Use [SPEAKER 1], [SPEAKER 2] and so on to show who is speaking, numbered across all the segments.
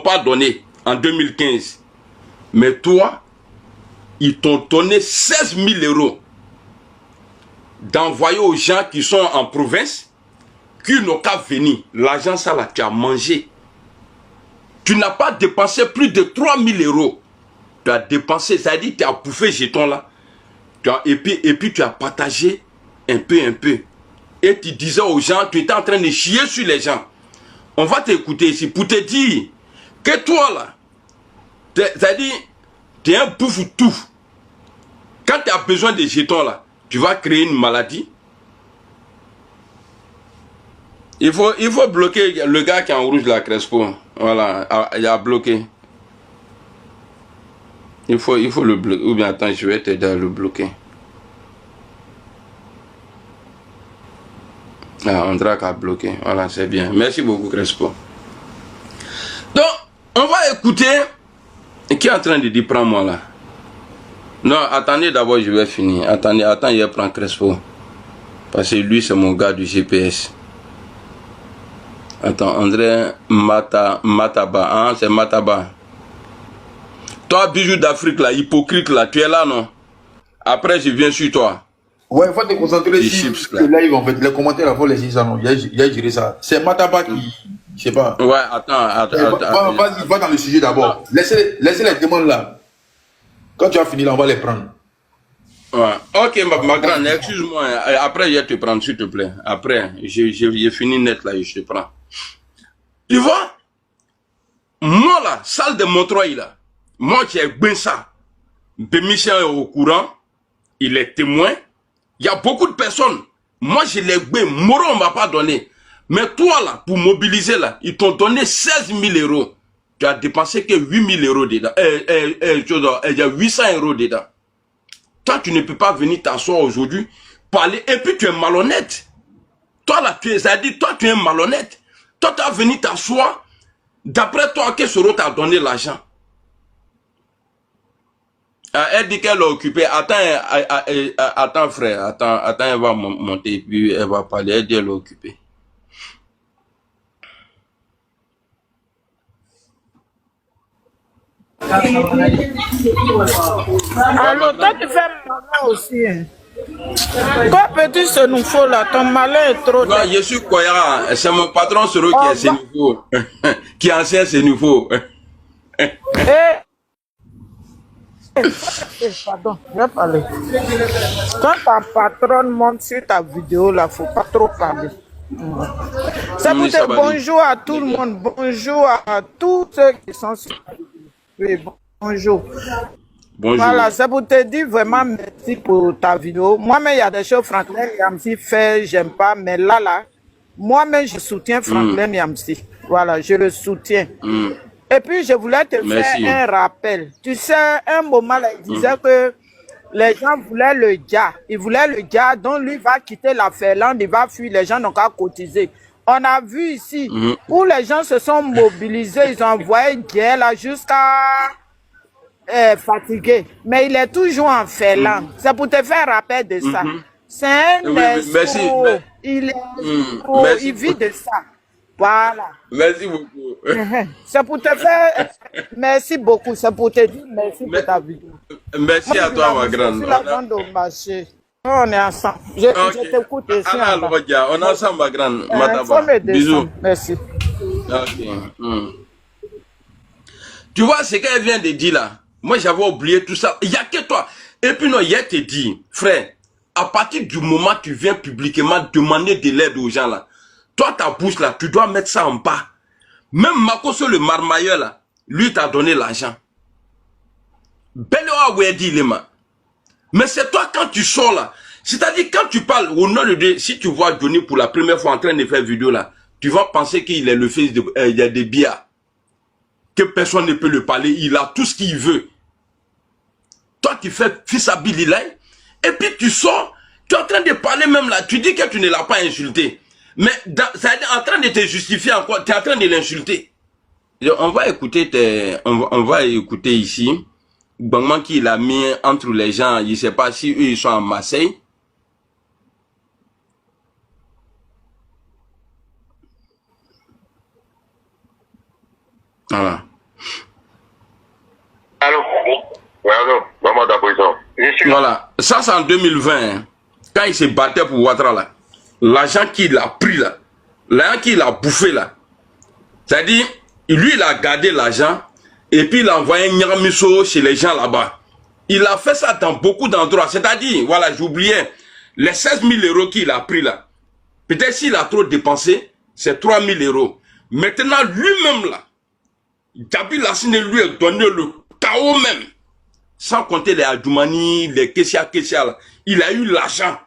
[SPEAKER 1] pas donné en 2015. Mais toi, ils t'ont donné 16 000 € d'envoyer aux gens qui sont en province, qui n'ont qu'à venir. L'argent, ça là, tu as mangé. Tu n'as pas dépensé plus de 3 000 €. Tu as dépensé, ça dit, tu as bouffé jeton là. Et puis tu as partagé un peu. Et tu disais aux gens, tu étais en train de chier sur les gens. On va t'écouter ici pour te dire que toi là, c'est-à-dire, tu es un bouffe tout. Quand tu as besoin de jetons là, tu vas créer une maladie. Il faut bloquer le gars qui est en rouge là, Crespo. Voilà, il a bloqué. Il faut le bloquer. Ou bien attends, je vais t'aider à le bloquer. Ah, on dirait qu'à bloquer. Voilà, c'est bien. Merci beaucoup, Crespo. Donc, on va écouter. Qui est en train de dire, prends-moi là? Non, attendez d'abord, je vais finir. Attends, il prend Crespo. Parce que lui, c'est mon gars du GPS. Attends, André Mataba. Hein, c'est Mataba. Toi, bijou d'Afrique là, hypocrite là, tu es là, non? Après, je viens sur toi.
[SPEAKER 2] Ouais, il faut te concentrer sur le live en fait. Les commentaires, il faut laisser ça, non? Il a géré ça. C'est Mataba qui. Je sais pas.
[SPEAKER 1] Ouais, attends.
[SPEAKER 2] Vas-y, va dans le sujet d'abord. Laissez les demandes là. Quand tu as fini là, on va les prendre.
[SPEAKER 1] Ouais. Ok, ma grande, excuse-moi. Après, je vais te prendre, s'il te plaît. Après, j'ai fini net là, je te prends. Tu vois? Moi là, salle de Montreuil là, moi qui ai bien ça. Michel est au courant, il est témoin. Il y a beaucoup de personnes. Moi, je l'ai bien. Moro, on ne m'a pas donné. Mais toi, là, pour mobiliser, là, ils t'ont donné 16 000 €. Tu as dépensé que 8 000 € dedans. Il y a 800 € dedans. Toi, tu ne peux pas venir t'asseoir aujourd'hui, parler, et puis tu es malhonnête. Toi, là, c'est-à-dire, toi, tu es malhonnête. Toi, tu as venu t'asseoir. D'après toi, que Soro t'a donné l'argent? Elle dit qu'elle est occupée. Attends, frère. Attends, elle va monter, puis elle va parler. Elle dit qu'elle est occupée.
[SPEAKER 3] Alors, toi, tu fais malin aussi. Hein. Toi, petit, ce nous faut là. Ton malin est trop.
[SPEAKER 1] Non, je suis croyant. C'est mon patron Soro qui est ce nouveau. Qui est ancien ce nouveau.
[SPEAKER 3] Pardon, je vais parler. Quand ta patronne monte sur ta vidéo, là, faut pas trop parler. C'est pour dire bonjour à tout le monde, bonjour à tous ceux qui sont sur la vidéo. Oui, bonjour.
[SPEAKER 1] Bonjour.
[SPEAKER 3] Voilà, c'est pour te dire vraiment merci pour ta vidéo. Moi-même, il y a des choses Franklin Yamsi fait, j'aime pas, mais là, moi-même, je soutiens Franklin Yamsi. Voilà, je le soutiens. Et puis, je voulais te faire un rappel. Tu sais, un moment, là, il disait que les gens voulaient le Dja. Ils voulaient le Dja, donc lui va quitter la Finlande, il va fuir, les gens n'ont qu'à cotiser. On a vu ici où les gens se sont mobilisés, ils ont envoyé Dja là jusqu'à fatigué. Mais il est toujours en Finlande. C'est pour te faire rappel de ça. C'est un escroc. Il vit de ça. Voilà.
[SPEAKER 1] Merci beaucoup.
[SPEAKER 3] C'est pour te faire. Merci beaucoup. C'est pour te dire merci pour ta vidéo.
[SPEAKER 1] Merci à toi, ma grande.
[SPEAKER 3] La vente au marché. On est ensemble. Je t'écoute ici.
[SPEAKER 1] On est ensemble, ma grande. Bisous.
[SPEAKER 3] Merci.
[SPEAKER 1] Tu vois ce qu'elle vient de dire là? Moi, j'avais oublié tout ça. Il n'y a que toi. Et puis, non, hier te dit, frère, à partir du moment où tu viens publiquement demander de l'aide aux gens là, toi, ta bouche là, tu dois mettre ça en bas. Même Makoso, le marmailleur là, lui t'a donné l'argent. Mais c'est toi quand tu sors là. C'est-à-dire quand tu parles au nom de Dieu, si tu vois Johnny pour la première fois en train de faire vidéo là, tu vas penser qu'il est le fils de... il y a des biens. Que personne ne peut le parler. Il a tout ce qu'il veut. Toi, tu fais fils à Billy. Et puis tu sors. Tu es en train de parler même là. Tu dis que tu ne l'as pas insulté. Mais ça est en train de te justifier encore. Tu es en train de l'insulter. On va écouter on va écouter ici. Bangman qui l'a mis entre les gens. Je ne sais pas si eux ils sont à Marseille. Voilà. Voilà. Ça, c'est en 2020. Hein. Quand il se battait pour Ouattara, là. L'argent qu'il a pris, là. L'argent qu'il a bouffé, là. C'est-à-dire, lui, il a gardé l'argent. Et puis, il a envoyé Nyaramiso chez les gens là-bas. Il a fait ça dans beaucoup d'endroits. C'est-à-dire, voilà, j'oubliais. Les 16 000 euros qu'il a pris, là. Peut-être s'il a trop dépensé, c'est 3 000 euros. Maintenant, lui-même, là. Djabi Lassine lui a donné le chaos même. Sans compter les Adjoumani, les Kessia, là. Il a eu l'argent.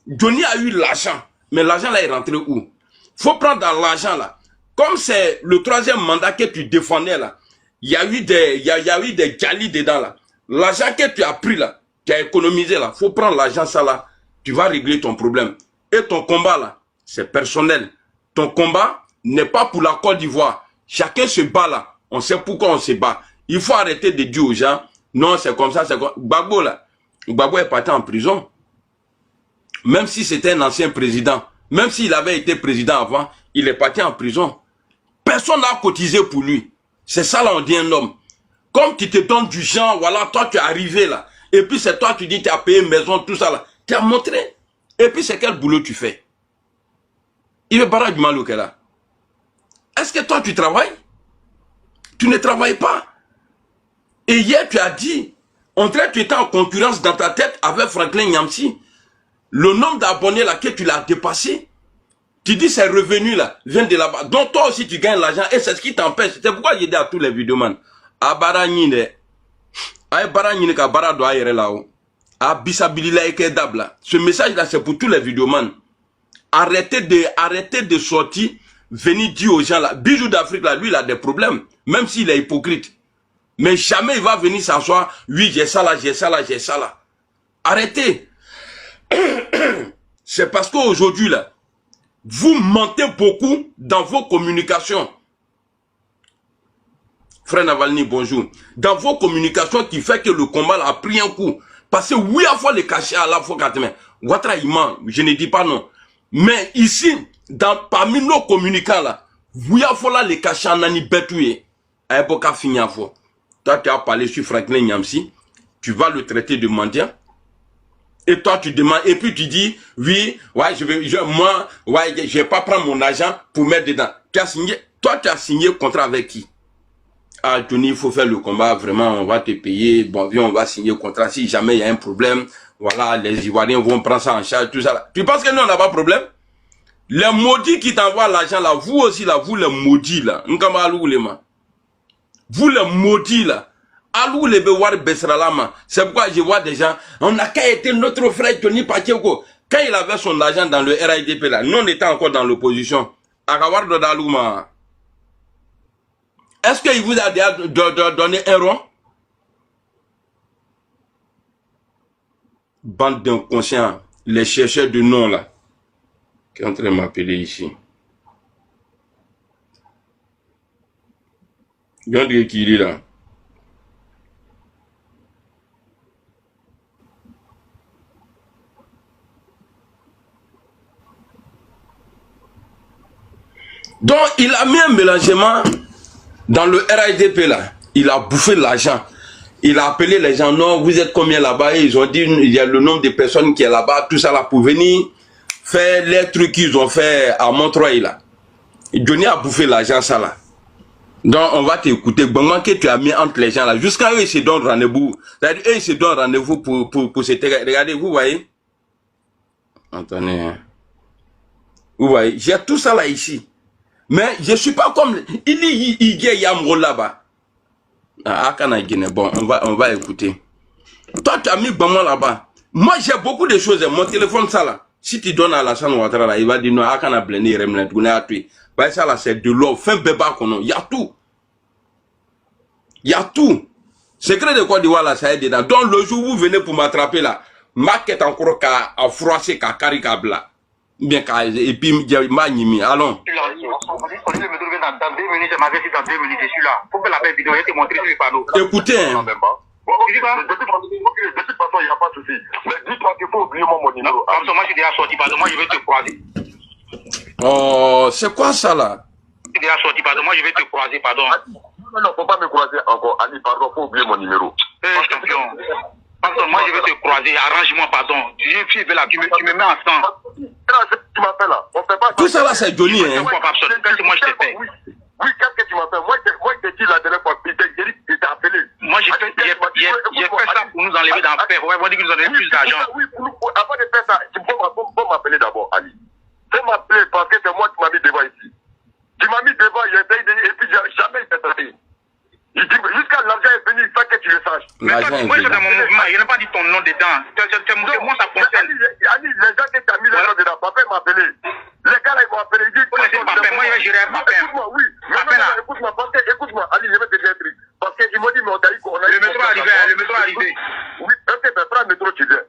[SPEAKER 1] Johnny a eu l'argent. Mais l'argent là est rentré où? Faut prendre dans l'argent là. Comme c'est le troisième mandat que tu défendais là. Il y a eu des galis dedans là. L'argent que tu as pris là, tu as économisé là. Faut prendre l'argent ça là. Tu vas régler ton problème. Et ton combat là, c'est personnel. Ton combat n'est pas pour la Côte d'Ivoire. Chacun se bat là. On sait pourquoi on se bat. Il faut arrêter de dire aux gens, non, c'est comme ça, c'est comme... Gbagbo là. Gbagbo est parti en prison. Même si c'était un ancien président. Même s'il avait été président avant, il est parti en prison. Personne n'a cotisé pour lui. C'est ça là, on dit un homme. Comme tu te donnes du genre, voilà, toi tu es arrivé là. Et puis c'est toi, tu dis, tu as payé une maison, tout ça là. Tu as montré. Et puis c'est quel boulot tu fais? Il est barrage du Malouké là. Est-ce que toi tu travailles? Tu ne travailles pas. Et hier tu as dit, on dirait que tu étais en concurrence dans ta tête avec Franklin Nyamsi. Le nombre d'abonnés là que tu l'as dépassé. Tu dis ces revenus là viennent de là-bas. Donc toi aussi tu gagnes l'argent et c'est ce qui t'empêche. C'est pourquoi j'ai dit à tous les vidéomans. Abara nyine. Aïe bara nyine ka bara doit y là-haut. Abisabilila eke dabla. Ce message là c'est pour tous les vidéomans. Arrêtez de sortir. Venir dire aux gens là. Bijou d'Afrique là, lui il a des problèmes. Même s'il est hypocrite. Mais jamais il va venir s'asseoir. Oui j'ai ça là, j'ai ça là, j'ai ça là. Arrêtez. C'est parce qu'aujourd'hui là, vous mentez beaucoup dans vos communications. Frère Navalny, bonjour. Dans vos communications qui fait que le combat a pris un coup. Parce que oui, à fois les cachets à la fois quand même. Ouattara il ment, je ne dis pas non. Mais ici, parmi nos communicants là, oui, à fois là les cachets en ani betoué. À époque fini à fois. Toi tu as parlé sur Franklin Nyamsi, tu vas le traiter de mendiant. Et toi, tu demandes, et puis tu dis, oui, ouais, moi, ouais, je vais pas prendre mon argent pour mettre dedans. Tu as signé, toi, tu as signé contrat avec qui? Ah, Tony, il faut faire le combat, vraiment, on va te payer, bon, viens, on va signer le contrat. Si jamais il y a un problème, voilà, les Ivoiriens vont prendre ça en charge, tout ça là. Tu penses que nous, on n'a pas de problème? Les maudits qui t'envoient l'argent là, vous aussi là, vous les maudits là, vous les maudits là, c'est pourquoi je vois des gens, on n'a qu'à été notre frère Tony Pacheko. Quand il avait son argent dans le RIDP là, nous on était encore dans l'opposition. Est-ce qu'il vous a déjà donné un rond? Bande d'inconscients, les chercheurs de nom là, qui est en train de m'appeler ici. Regardez qui il est là. Donc, il a mis un mélangement dans le RIDP là. Il a bouffé l'argent. Il a appelé les gens, non, vous êtes combien là-bas? Ils ont dit, il y a le nombre de personnes qui est là-bas, tout ça là, pour venir faire les trucs qu'ils ont fait à Montreuil là. Johnny a bouffé l'argent, ça là. Donc, on va t'écouter. Comment que tu as mis entre les gens là? Jusqu'à eux, ils se donnent rendez-vous. C'est-à-dire, eux, ils se donnent rendez-vous pour se... Regardez, vous voyez? Attendez. Hein. Vous voyez? J'ai tout ça là ici. Mais je ne suis pas comme... Il y a un là-bas. Ah, bon, on va écouter. Toi, tu as mis Bama là-bas. Moi, j'ai beaucoup de choses. Mon téléphone, ça là. Si tu donnes à Alassane Ouattara là, il va dire non, Akana Bleni, Remlet, bah, ça là, c'est de l'eau. Fin béba qu'on a. Il y a tout. Il y a tout. Secret de Côte d'Ivoire là, ça est dedans. Donc, le jour où vous venez pour m'attraper là, ma quête encore qu'à froisser, qu'à caricabla. Bien, et puis, allons.
[SPEAKER 4] Dans 2 minutes, je m'avais dit dans 2 minutes, je suis là. Faut que la belle vidéo, je te montre sur le panneau.
[SPEAKER 1] Écoutez, hein.
[SPEAKER 4] De toute façon, il n'y a pas de souci. Mais dis-toi qu'il faut oublier mon numéro. Comme ça, moi, je suis déjà sorti, pardon, moi, je vais te croiser.
[SPEAKER 1] Oh, c'est quoi ça là?
[SPEAKER 4] Je suis déjà sorti, pardon, moi, je vais te croiser, pardon.
[SPEAKER 5] Non, faut pas me croiser encore. Ali, pardon, faut oublier mon numéro.
[SPEAKER 4] Champion. Parce moi je vais te croiser, arrange-moi, pardon. Tu es là, tu me mets en sang. Tu m'appelles là. On fait pas.
[SPEAKER 1] Tout ça là, c'est Johnny, hein.
[SPEAKER 4] Moi je t'ai fait. Oui, qu'est-ce que tu m'as fait? Moi, je t'ai dit la dernière fois, il t'a appelé. Moi, j'ai fait ça pour nous enlever dans le père. Ouais, on dit que nous enlever plus d'argent. Oui, avant de faire ça, tu peux m'appeler d'abord, Ali. Tu m'appeler parce que c'est moi qui m'as mis devant ici. Tu m'as mis devant, et puis jamais il s'est traité. Jusqu'à l'argent est venu, ça que tu le saches. Mais toi, moi, je suis dans mon mouvement, je n'ai pas dit ton nom dedans. C'est moi, ça concerne. Ali, les gens qui t'ont mis le nom dedans, papa m'a appelé. Les gars là, ils m'ont appelé. Ils disent, moi, je vais gérer papa. Écoute-moi, oui. Écoute-moi, parce que, écoute-moi, Ali, je vais te dire un truc. Parce qu'ils m'ont dit, mais on t'a dit qu'on a. Le métro est arrivé. Oui, ok, mais prends le métro, tu viens.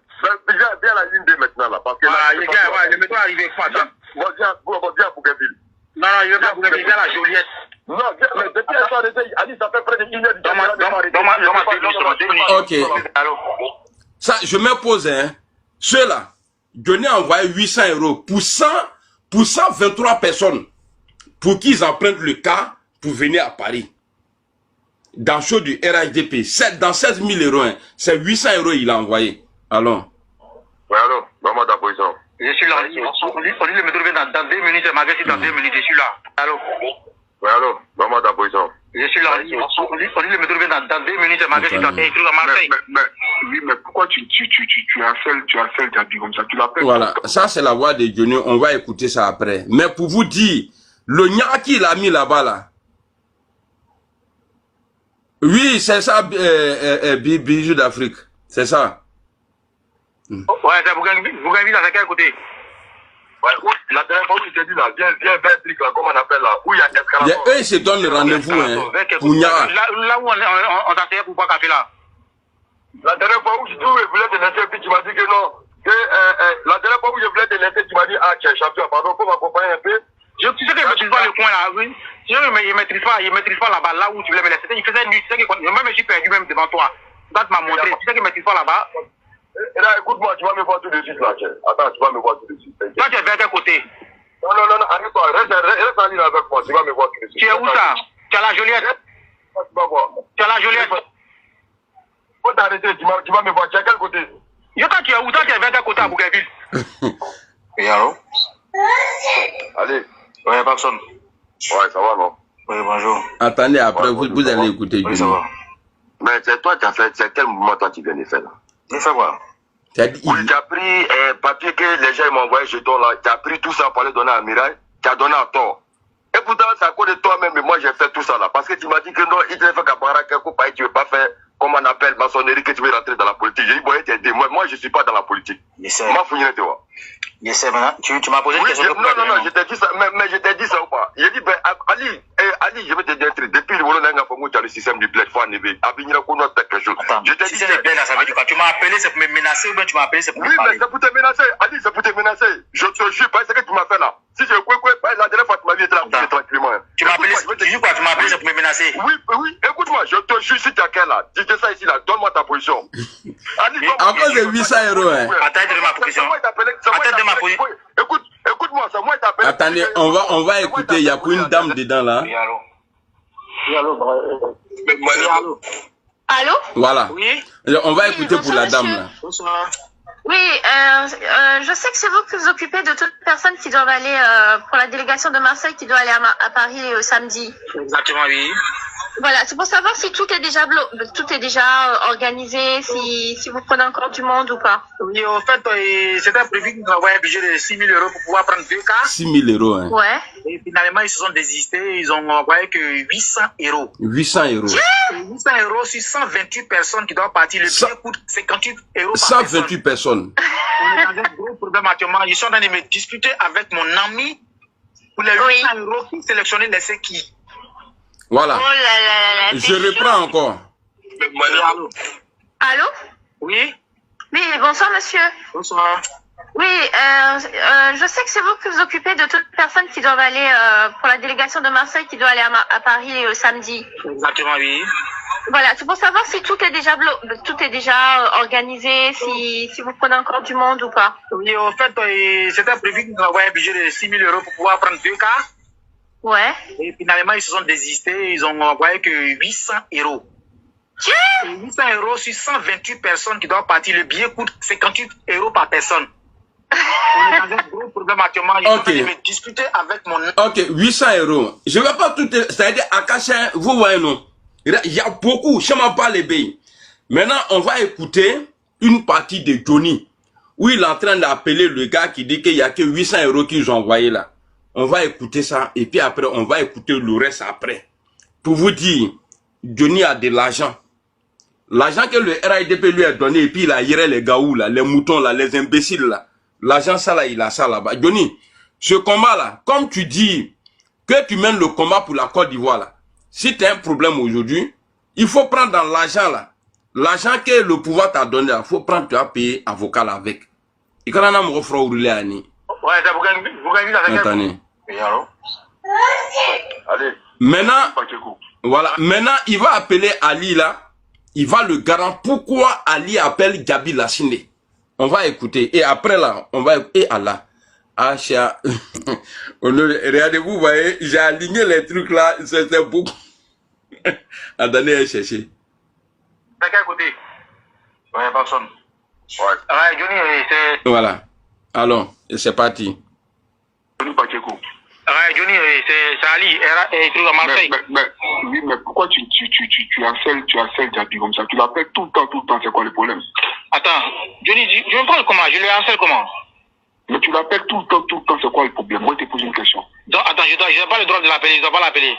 [SPEAKER 4] Viens à la ligne 2 maintenant, là. Parce que là, les gars, le métro est arrivé. Viens à Bougainville. Non, je vais pas Bougainville, viens à la Joliette. Non, mais depuis la soirée, Ali, ça fait près de 1 heure du temps.
[SPEAKER 1] Ok. Ça, je me pose, hein. Ceux-là, Johnny a envoyé 800 € pour 123 personnes pour qu'ils empruntent le car pour venir à Paris. Dans le show du RHDP, dans 16 000 €, hein, c'est 800 € il a envoyé. Allons.
[SPEAKER 4] Oui, allô, donne-moi ta position. Je suis là. On dit le métro vient dans 2 minutes, ma dans 2 minutes, je suis là. Allô. Oui, allô, donne-moi ta position. Je suis là. On dit le métro vient dans 2 minutes, ma dans Marseille. Oui, mais pourquoi tu harcèles, tu as dit comme ça, tu l'appelles.
[SPEAKER 1] Voilà, ça c'est la voix de Johnny, on va écouter ça après. Mais pour vous dire, le nya qu'il a mis là-bas là. Oui, c'est ça, bijou d'Afrique. C'est ça.
[SPEAKER 4] Ouais, c'est Bougainville, c'est quel côté? Ouais, la dernière fois où je t'ai dit là, viens vers le truc là, comment on appelle là, où il y a Escalator.
[SPEAKER 1] Eux, ils se donnent le rendez-vous, hein, pour Nya.
[SPEAKER 4] Là où on s'asseyait pour boire café là. La dernière fois où je voulais te laisser, puis tu m'as dit que non. La dernière fois où je voulais te laisser, tu m'as dit, ah, tu es champion, pardon, faut m'accompagner un peu. Tu sais que je ne maîtrise pas le coin là, oui. Je ne maîtrise pas là-bas, là où tu voulais me laisser. Il faisait nuit, tu sais que même je suis perdu même devant toi. Ça tu m'as montré, tu sais que je ne maîtrise pas là-bas. Et là, écoute-moi, tu vas me voir tout de suite là, tiens. Attends, tu vas me voir tout de suite. Toi, tu es vers quel côté? Non, arrête-toi, reste en ligne avec moi, tu vas me voir tout de suite. Tu es où ça? Tu es à la Joliette? Tu vas voir. Tu es à la Joliette? Faut t'arrêter, tu vas me voir, tu es à quel côté? Toi, tu es où? Toi, tu es vers quel côté à Bougainville? Et allô? Allez. Ouais, personne. Ouais, ça va, non? Oui, bonjour.
[SPEAKER 1] Attendez, après, vous allez écouter
[SPEAKER 4] Johnny. Oui, ça va. Mais c'est toi qui as fait, c'est quel mouvement toi tu viens de faire là? Je fais quoi? Oui, tu as pris papier que les gens m'ont envoyé chez toi là, tu as pris tout ça pour aller donner à Mirai, tu as donné à tort. Et pourtant, c'est à cause de toi-même, mais moi j'ai fait tout ça là, parce que tu m'as dit que non, il te fait Kabara, quelque part, tu ne veux pas faire, comme on appelle, maçonnerie, que tu veux rentrer dans la politique. J'ai dit, bon, t'aider. Moi, je ne suis pas dans la politique. Moi, fouillez, tu vois. Je sais maintenant. Tu m'as posé une question. Non, je t'ai dit ça, mais je t'ai dit ça ou pas? J'ai dit, ben, Ali, je vais te dire un truc. Depuis le moment où tu as le système du bled, faut enlever. Abinira qu'on a quelque chose. Je t'ai dit ça. Ça veut dire quoi? Tu m'as appelé, c'est pour me menacer ou bien tu m'as appelé, c'est pour me parler? Oui, mais c'est pour te menacer. Ali, c'est pour te menacer. Je te jure, pas ce que tu m'as fait là. Si je la dernière fois, tu m'as dit, là, tranquillement. Tu m'as appelé, tu dis quoi? Tu m'as appelé, c'est pour me menacer? Oui, écoute-moi, je te jure, si tu as qu'un là, dis ça ici là, donne-moi ta position.
[SPEAKER 1] À cause de 800 €, hein.
[SPEAKER 4] Attends de ma position. Attends de ma position. Écoute-moi, c'est moi qui t'appelle.
[SPEAKER 1] Attendez, on va écouter, il y a pour une dame dedans là.
[SPEAKER 5] Allô?
[SPEAKER 1] Voilà.
[SPEAKER 5] Oui.
[SPEAKER 1] On va écouter pour la dame là.
[SPEAKER 5] Bonsoir. Oui, je sais que c'est vous qui vous occupez de toutes les personnes qui doivent aller pour la délégation de Marseille qui doit aller à Paris samedi.
[SPEAKER 4] Exactement, oui.
[SPEAKER 5] Voilà, c'est pour savoir si tout est déjà organisé, si vous prenez encore du monde ou pas.
[SPEAKER 4] Oui, en fait, c'était prévu qu'ils nous envoient un budget de 6 000 € pour pouvoir prendre 2 cas.
[SPEAKER 1] 6 000 €, hein.
[SPEAKER 5] Ouais.
[SPEAKER 4] Et finalement, ils se sont désistés, ils ont envoyé que 800 €.
[SPEAKER 1] 800 €.
[SPEAKER 4] 800 € sur 128 personnes qui doivent partir. Le billet coûte 58 € par
[SPEAKER 1] 128 personnes.
[SPEAKER 4] On est dans un gros problème actuellement. Je suis en train de me discuter avec mon ami pour les 800 € qui sélectionner les qui.
[SPEAKER 1] Voilà.
[SPEAKER 5] Oh là,
[SPEAKER 1] je reprends encore.
[SPEAKER 5] Allô?
[SPEAKER 4] Oui.
[SPEAKER 5] Oui, bonsoir monsieur.
[SPEAKER 4] Bonsoir.
[SPEAKER 5] Oui, je sais que c'est vous qui vous occupez de toutes les personnes qui doivent aller pour la délégation de Marseille qui doit aller à Paris samedi.
[SPEAKER 4] Exactement, oui.
[SPEAKER 5] Voilà, c'est pour savoir si tout est déjà organisé, si vous prenez encore du monde ou pas.
[SPEAKER 4] Oui, en fait, c'était prévu qu'ils nous envoient un budget de 6 000 € pour pouvoir prendre 2 cas.
[SPEAKER 5] Ouais.
[SPEAKER 4] Et finalement, ils se sont désistés, ils ont envoyé que 800 €. 800 € sur 128 personnes qui doivent partir. Le billet coûte 58 € par personne. On est dans un gros problème actuellement. Je vais discuter avec mon...
[SPEAKER 1] Ok, 800 €. Je ne vais pas tout... C'est-à-dire, à Cachin, vous voyez, non. Il y a beaucoup, je ne sais pas les pays. Maintenant, on va écouter une partie de Johnny, où il est en train d'appeler le gars qui dit qu'il n'y a que 800 € qu'ils ont envoyé là. On va écouter ça, et puis après, on va écouter le reste après. Pour vous dire, Johnny a de l'argent. L'argent que le RIDP lui a donné, et puis il a hiré les gaous là, les moutons là, les imbéciles là. L'argent, ça là, il a ça là-bas. Johnny, ce combat là, comme tu dis que tu mènes le combat pour la Côte d'Ivoire là, si tu as un problème aujourd'hui, il faut prendre dans l'argent là. L'argent que le pouvoir t'a donné, il faut prendre, tu as payé avocat là avec. Et quand on a mon frère Ourlé Ani.
[SPEAKER 4] Ouais, vous gagnez avec
[SPEAKER 1] un.
[SPEAKER 4] Allez.
[SPEAKER 1] Maintenant, voilà. Maintenant, il va appeler Ali là. Il va le garantir. Pourquoi Ali appelle Gabi Lassine? On va écouter. Et après là, on va écouter. Et Allah. Ah, cher. Regardez-vous, vous voyez, j'ai aligné les trucs là. C'est beaucoup. Attendez, chercher.
[SPEAKER 4] À quel côté? Ouais, personne. Ouais, Johnny, c'est...
[SPEAKER 1] Voilà. Alors, c'est parti.
[SPEAKER 4] Johnny Pacheco. Ouais, Johnny, c'est Ali, et truc à Marseille.
[SPEAKER 6] Oui, mais pourquoi tu harcèles Gabi comme ça? Tu l'appelles tout le temps, c'est quoi le problème?
[SPEAKER 4] Attends, Johnny, je me parle comment? Je le harcèle comment?
[SPEAKER 6] Mais tu l'appelles tout le temps, c'est quoi le problème? Moi, je te pose une question.
[SPEAKER 4] Donc, attends, je n'ai pas le droit de l'appeler, je ne dois pas l'appeler.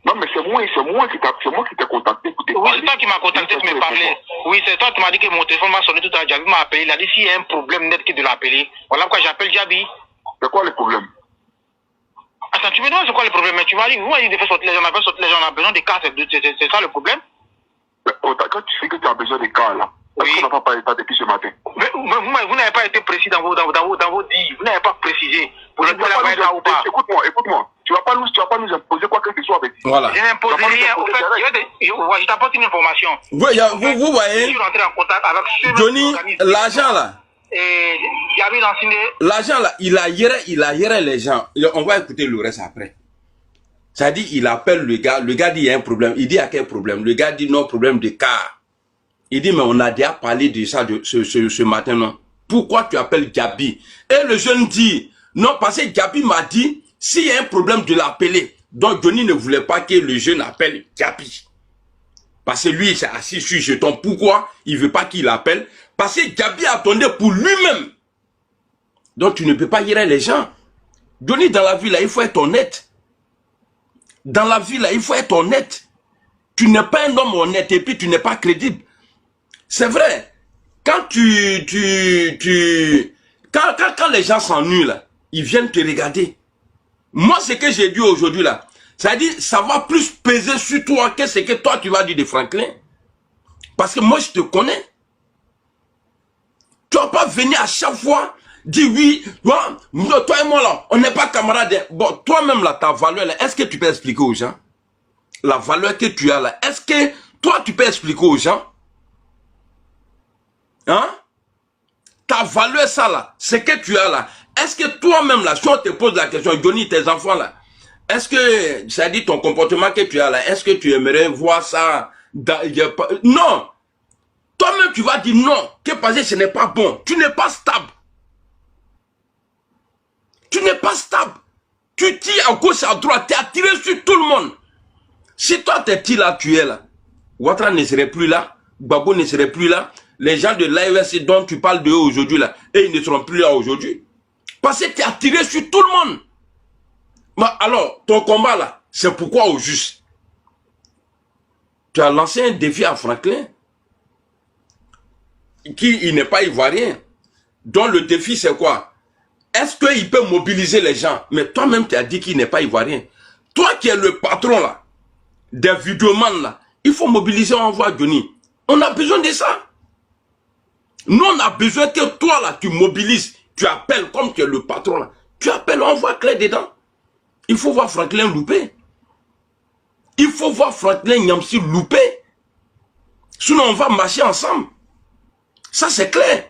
[SPEAKER 6] Non, mais c'est moi qui t'ai contacté.
[SPEAKER 4] Oui, c'est toi qui m'as contacté pour me parler. Oui, c'est toi qui m'as dit que mon téléphone va sonner tout à l'heure. Jabi m'a appelé, il a dit s'il y a un problème net qui de l'appeler. Voilà pourquoi j'appelle Jabi.
[SPEAKER 6] C'est quoi le problème?
[SPEAKER 4] Attends, tu me demandes c'est quoi le problème? Mais tu m'as dit, vous m'avez dit de faire sortir les gens, on a fait sortir les gens, on a besoin de cas, c'est ça le problème?
[SPEAKER 6] Quand tu sais que tu as besoin de cas là, est-ce qu'on n'a pas parlé de ça depuis ce matin?
[SPEAKER 4] Mais vous n'avez pas été précis dans vos dits, vous n'avez pas précisé. Pour le là ou pas.
[SPEAKER 6] Écoute-moi. Tu vas pas nous imposer quoi que ce soit avec.
[SPEAKER 1] Voilà.
[SPEAKER 4] Je n'impose rien. Au fait, je t'apporte une information.
[SPEAKER 1] Vous voyez,
[SPEAKER 4] je suis rentré en contact avec
[SPEAKER 1] Johnny, l'argent là.
[SPEAKER 4] Et Gabi Lassine.
[SPEAKER 1] L'argent là, il a hiré les gens. On va écouter le reste après. Ça dit, il appelle le gars dit il y a un problème. Il dit à quel problème? Le gars dit non, problème de car. Il dit mais on a déjà parlé de ça ce matin, non? Pourquoi tu appelles Gabi? Et le jeune dit non, parce que Gabi m'a dit s'il y a un problème de l'appeler. Donc Johnny ne voulait pas que le jeune appelle Gabi. Parce que lui, il s'est assis sur le jeton. Pourquoi il ne veut pas qu'il appelle? Parce que Gabi attendait pour lui-même. Donc tu ne peux pas hiérer les gens. Johnny, dans la vie là, il faut être honnête. Dans la vie là, il faut être honnête. Tu n'es pas un homme honnête et puis tu n'es pas crédible. C'est vrai. Quand quand les gens s'ennuient là, ils viennent te regarder. Moi, ce que j'ai dit aujourd'hui là, ça dit, ça va plus peser sur toi que ce que toi tu vas dire de Franklin. Parce que moi, je te connais. Tu vas pas venir à chaque fois dire oui, toi et moi là, on n'est pas camarades. Bon, toi-même là, ta valeur là, est-ce que tu peux expliquer aux gens? La valeur que tu as là, est-ce que toi tu peux expliquer aux gens? Hein? Ta valeur ça là, ce que tu as là, est-ce que toi-même là, si on te pose la question, Johnny, tes enfants là, est-ce que, ça dit ton comportement que tu as là, est-ce que tu aimerais voir ça non! Toi-même tu vas dire non, que parce que ce n'est pas bon. Tu n'es pas stable. Tu n'es pas stable. Tu tires à gauche, à droite, tu es attiré sur tout le monde. Si toi t'es petit là, tu es là, Ouattara ne serait plus là, Gbagbo ne serait plus là, les gens de l'AFC dont tu parles de eux aujourd'hui là, et ils ne seront plus là aujourd'hui. Parce que tu es attiré sur tout le monde. Mais alors, ton combat là, c'est pourquoi au juste? Tu as lancé un défi à Franklin, il n'est pas ivoirien. Donc le défi c'est quoi? Est-ce qu'il peut mobiliser les gens? Mais toi-même tu as dit qu'il n'est pas ivoirien. Toi qui es le patron là, des vidéomans là, il faut mobiliser, on voit Johnny. On a besoin de ça. Nous on a besoin que toi là, tu mobilises, tu appelles comme tu es le patron là. Tu appelles, on voit clair dedans. Il faut voir Franklin louper. Il faut voir Franklin Nyamsi louper. Sinon on va marcher ensemble. Ça c'est clair.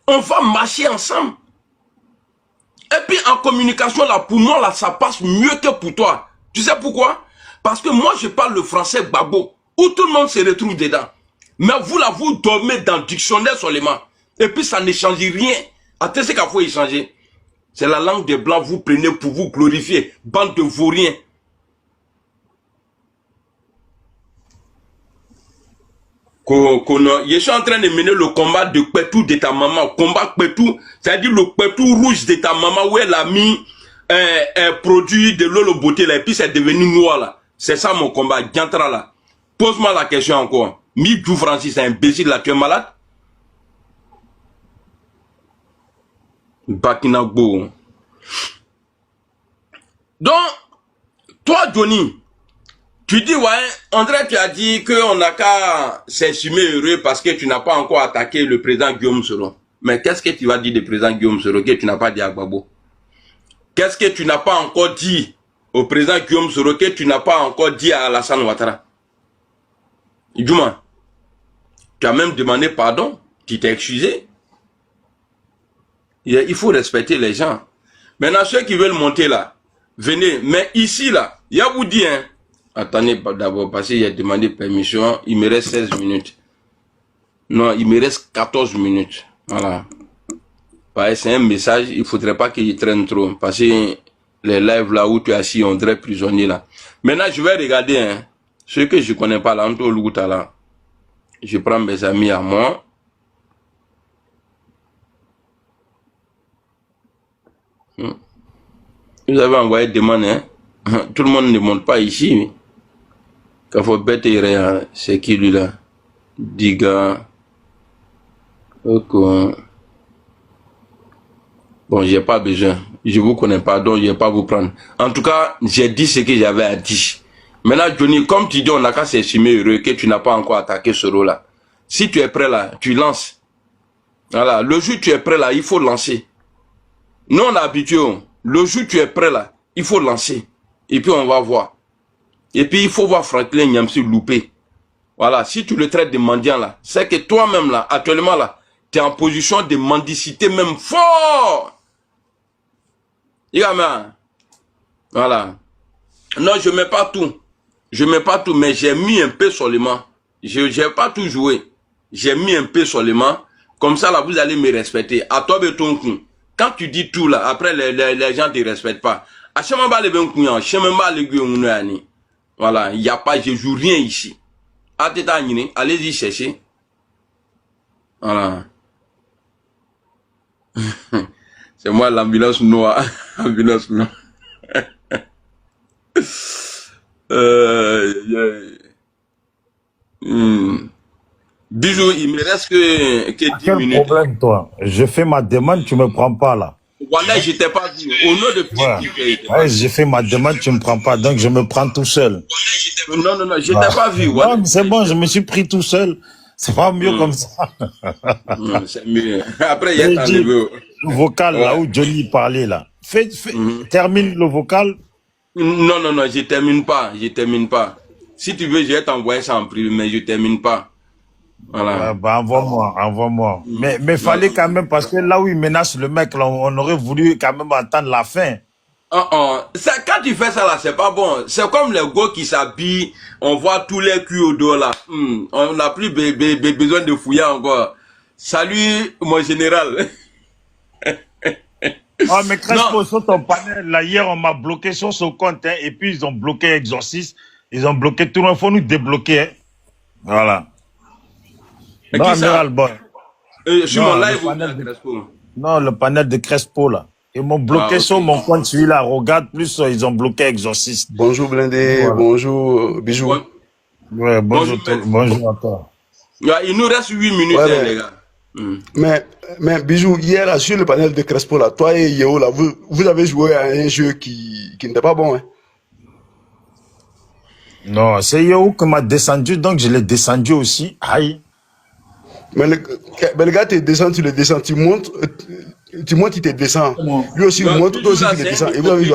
[SPEAKER 1] On va marcher ensemble. Et puis en communication là, pour moi là, ça passe mieux que pour toi. Tu sais pourquoi? Parce que moi je parle le français Gbagbo. où tout le monde se retrouve dedans. Mais vous là, vous dormez dans le dictionnaire seulement. Et puis ça ne change rien. Attends, c'est qu'il faut y changer. C'est la langue des blancs, vous prenez pour vous glorifier. Bande de vauriens. Je suis en train de mener le combat de Kpetou de ta maman. Combat Kpetou, c'est-à-dire le Kpetou rouge de ta maman où elle a mis un produit de l'eau beauté là, et puis c'est devenu noir là. C'est ça mon combat, Diantra là. Pose-moi la question encore. Midou Francis, c'est un imbécile là, tu es malade? Bakinagbo. Donc, toi Johnny, tu dis, ouais, André, tu as dit qu'on n'a qu'à s'estimer heureux parce que tu n'as pas encore attaqué le président Guillaume Soro. Mais qu'est-ce que tu vas dire du président Guillaume Soro que tu n'as pas dit à Gbagbo? Qu'est-ce que tu n'as pas encore dit au président Guillaume Soro que tu n'as pas encore dit à Alassane Ouattara? Idjouma, tu as même demandé pardon, tu t'es excusé. Il faut respecter les gens. Maintenant, ceux qui veulent monter là, venez. Mais ici là, il y a vous dit, hein, attendez d'abord, parce qu'il a demandé permission, il me reste 16 minutes. Non, il me reste 14 minutes. Voilà. Ouais, c'est un message, il ne faudrait pas qu'il traîne trop. Parce que les lives là où tu es assis, on dirait prisonnier là. Maintenant, je vais regarder, hein, ceux que je ne connais pas là, Anto Luguta là. Je prends mes amis à moi. Vous avez envoyé des demande, hein? Tout le monde ne monte pas ici. Quand faut bête, c'est qui lui là? Diga. Ok. Bon, j'ai pas besoin. Je vous connais pas, donc je vais pas vous prendre. En tout cas, j'ai dit ce que j'avais à dire. Maintenant, Johnny, comme tu dis, on n'a qu'à s'estimer heureux que tu n'as pas encore attaqué ce rôle-là. Si tu es prêt là, tu lances. Voilà. Le jour où tu es prêt là, il faut lancer. Nous, on a habitué. Le jour où tu es prêt là, il faut lancer. Et puis, on va voir. Et puis, il faut voir Franklin Nyamsi louper. Voilà. Si tu le traites de mendiant là, c'est que toi-même là, actuellement là, tu es en position de mendicité même fort. Voilà. Non, je ne mets pas tout. Je ne mets pas tout, mais j'ai mis un peu seulement. Je n'ai pas tout joué. J'ai mis un peu seulement. Comme ça, là, vous allez me respecter. À toi, ton coup. Quand tu dis tout, là, après, les gens ne te respectent pas. À chaque moment, voilà, il n'y a pas, je joue rien ici. Allez-y chercher. Voilà. C'est moi l'ambulance noire. Ambulance noire. Bisous, il me reste que 10
[SPEAKER 7] Quel
[SPEAKER 1] minutes. Quel
[SPEAKER 7] problème, toi? Je fais ma demande, tu me prends pas là.
[SPEAKER 1] Voilà, je t'ai pas vu. Au nom de
[SPEAKER 7] ouais, j'ai fait ma demande, tu me prends pas, donc je me prends tout seul.
[SPEAKER 1] Non, non, non, je t'ai pas vu. Voilà.
[SPEAKER 7] Non, c'est bon, je me suis pris tout seul. C'est pas mieux comme ça.
[SPEAKER 1] C'est mieux. Après, il y a ta niveau.
[SPEAKER 7] Le vocal là où Johnny parlait là. Termine le vocal.
[SPEAKER 1] Non, non, non, je termine pas. Je termine pas. Si tu veux, je vais t'envoyer ça en privé, mais je termine pas. Voilà.
[SPEAKER 7] Bah, envoie-moi, envoie-moi. Mais fallait quand même, parce que là où il menace le mec, là, on aurait voulu quand même entendre la fin.
[SPEAKER 1] Quand tu fais ça là, c'est pas bon. C'est comme les gars qui s'habillent, on voit tous les culs au dos là. On n'a plus besoin de fouiller encore. Salut, mon général.
[SPEAKER 7] Ah, mais Crespo, sur ton panel, là, hier, on m'a bloqué sur son compte, hein, et puis ils ont bloqué Exorcist, ils ont bloqué tout le monde, il faut nous débloquer, hein. Voilà. Non, Amiral Boy.
[SPEAKER 1] Sur mon live ou Crespo?
[SPEAKER 7] Non, le panel de Crespo, là. Ils m'ont bloqué sur mon compte, celui-là. Regarde, plus, ils ont bloqué Exorcist.
[SPEAKER 8] Bonjour, Blindé. Voilà. Bonjour, Bijou.
[SPEAKER 7] Ouais, bonjour à toi.
[SPEAKER 1] Il nous reste 8 minutes,
[SPEAKER 8] ouais,
[SPEAKER 1] les gars.
[SPEAKER 8] Mais Bijou, hier, sur le panel de Crespo, là, toi et Yeo, là, vous avez joué à un jeu qui n'était pas bon, hein?
[SPEAKER 7] Non, c'est Yeo qui m'a descendu, donc je l'ai descendu aussi. Aïe.
[SPEAKER 8] Mais le gars te descend, tu le descends, tu montes, il te descend. Lui aussi, il monte, toi aussi, tu le descends. Et vous avez joué